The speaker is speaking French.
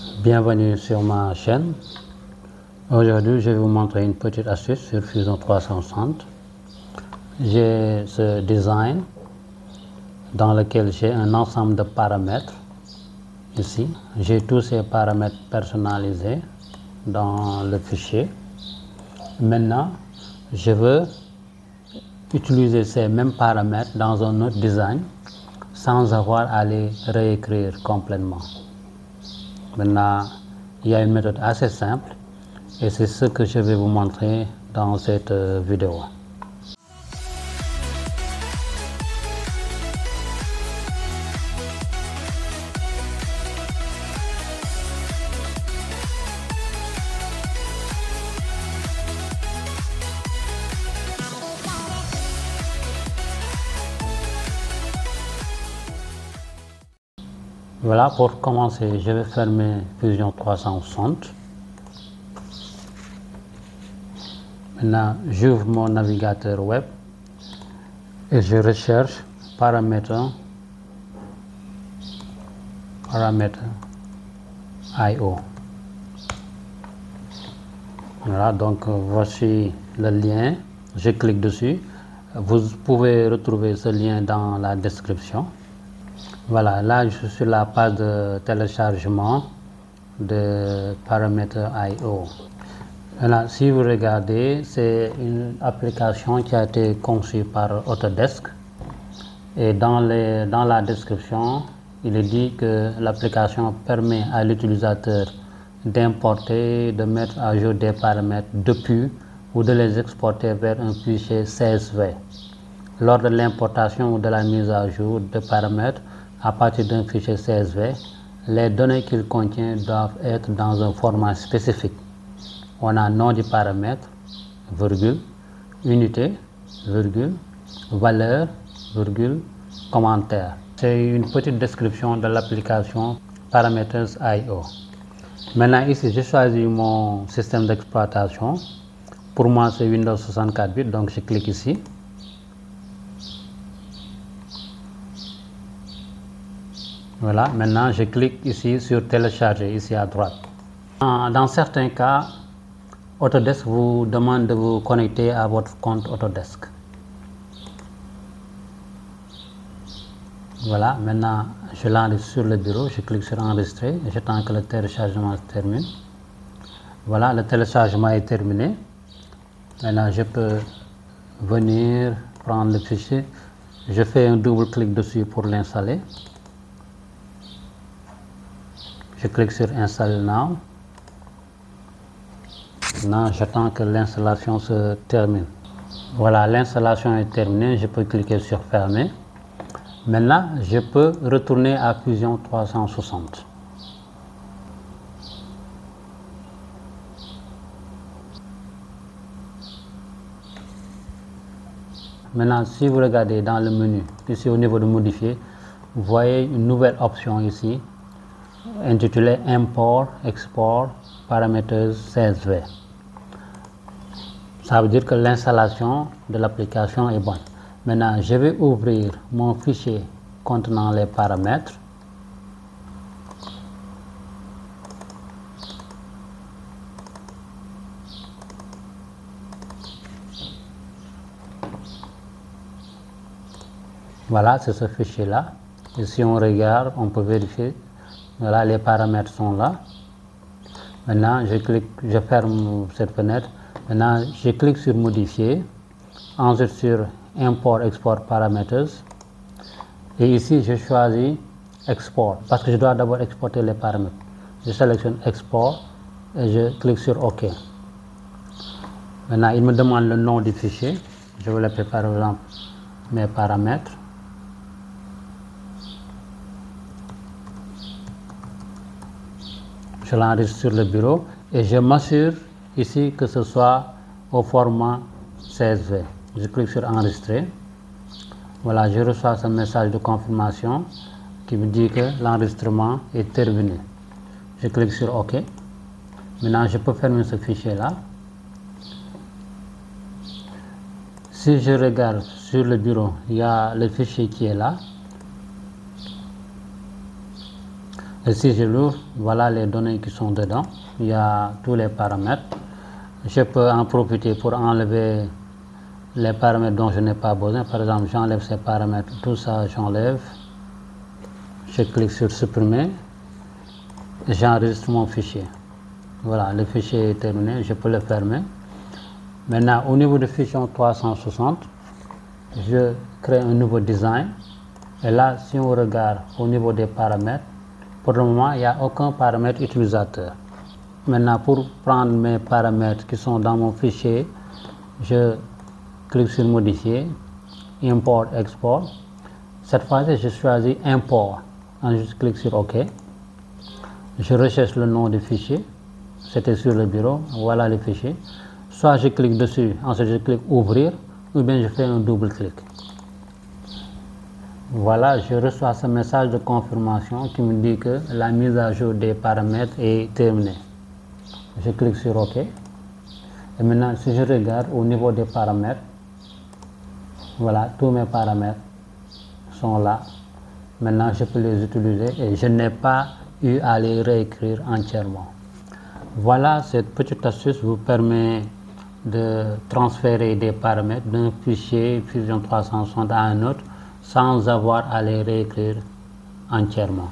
Bienvenue sur ma chaîne. Aujourd'hui, je vais vous montrer une petite astuce sur Fusion 360. J'ai ce design dans lequel j'ai un ensemble de paramètres. Ici, j'ai tous ces paramètres personnalisés dans le fichier. Maintenant, je veux utiliser ces mêmes paramètres dans un autre design sans avoir à les réécrire complètement. Maintenant, il y a une méthode assez simple et c'est ce que je vais vous montrer dans cette vidéo. Voilà, pour commencer, je vais fermer Fusion 360. Maintenant, j'ouvre mon navigateur web et je recherche paramètres IO. Voilà, donc voici le lien. Je clique dessus. Vous pouvez retrouver ce lien dans la description. Voilà, là je suis sur la page de téléchargement de paramètres IO. Voilà, si vous regardez, c'est une application qui a été conçue par Autodesk. Et dans la description, il est dit que l'application permet à l'utilisateur d'importer, de mettre à jour des paramètres depuis ou de les exporter vers un fichier CSV. Lors de l'importation ou de la mise à jour de paramètres à partir d'un fichier CSV, les données qu'il contient doivent être dans un format spécifique. On a nom du paramètre, virgule, unité, virgule, valeur, virgule, commentaire. C'est une petite description de l'application Parameters IO. Maintenant ici, j'ai choisi mon système d'exploitation. Pour moi, c'est Windows 64 bits, donc je clique ici. Voilà, maintenant je clique ici sur télécharger, ici à droite. Dans certains cas, Autodesk vous demande de vous connecter à votre compte Autodesk. Voilà, maintenant je l'enregistre sur le bureau, je clique sur enregistrer et j'attends que le téléchargement se termine. Voilà, le téléchargement est terminé. Maintenant je peux venir prendre le fichier. Je fais un double clic dessus pour l'installer. Je clique sur Install Now. Maintenant, j'attends que l'installation se termine. Voilà, l'installation est terminée. Je peux cliquer sur Fermer. Maintenant, je peux retourner à Fusion 360. Maintenant, si vous regardez dans le menu, ici au niveau de Modifier, vous voyez une nouvelle option ici, intitulé Import, Export, Paramètres CSV. Ça veut dire que l'installation de l'application est bonne. Maintenant, je vais ouvrir mon fichier contenant les paramètres. Voilà, c'est ce fichier-là. Et si on regarde, on peut vérifier. Voilà, les paramètres sont là. Maintenant, je ferme cette fenêtre. Maintenant, je clique sur Modifier, ensuite sur Import, Export, Paramètres. Et ici, je choisis Export, parce que je dois d'abord exporter les paramètres. Je sélectionne Export et je clique sur OK. Maintenant, il me demande le nom du fichier. Je vais l'appeler par exemple mes paramètres. Je l'enregistre sur le bureau et je m'assure ici que ce soit au format CSV. Je clique sur Enregistrer. Voilà, je reçois ce message de confirmation qui me dit que l'enregistrement est terminé. Je clique sur OK. Maintenant, je peux fermer ce fichier-là. Si je regarde sur le bureau, il y a le fichier qui est là. Et si je l'ouvre, voilà les données qui sont dedans. Il y a tous les paramètres. Je peux en profiter pour enlever les paramètres dont je n'ai pas besoin. Par exemple, j'enlève ces paramètres, tout ça j'enlève. Je clique sur supprimer. J'enregistre mon fichier. Voilà, le fichier est terminé, je peux le fermer. Maintenant, au niveau de Fusion 360, je crée un nouveau design. Et là, si on regarde au niveau des paramètres, pour le moment, il n'y a aucun paramètre utilisateur. Maintenant, pour prendre mes paramètres qui sont dans mon fichier, je clique sur modifier, import, export. Cette fois-ci, je choisis import. Ensuite, je clique sur OK. Je recherche le nom du fichier. C'était sur le bureau. Voilà le fichier. Soit je clique dessus, ensuite je clique ouvrir, ou bien je fais un double clic. Voilà, je reçois ce message de confirmation qui me dit que la mise à jour des paramètres est terminée. Je clique sur OK. Et maintenant, si je regarde au niveau des paramètres, voilà, tous mes paramètres sont là. Maintenant, je peux les utiliser et je n'ai pas eu à les réécrire entièrement. Voilà, cette petite astuce vous permet de transférer des paramètres d'un fichier Fusion 360 à un autre sans avoir à les réécrire entièrement.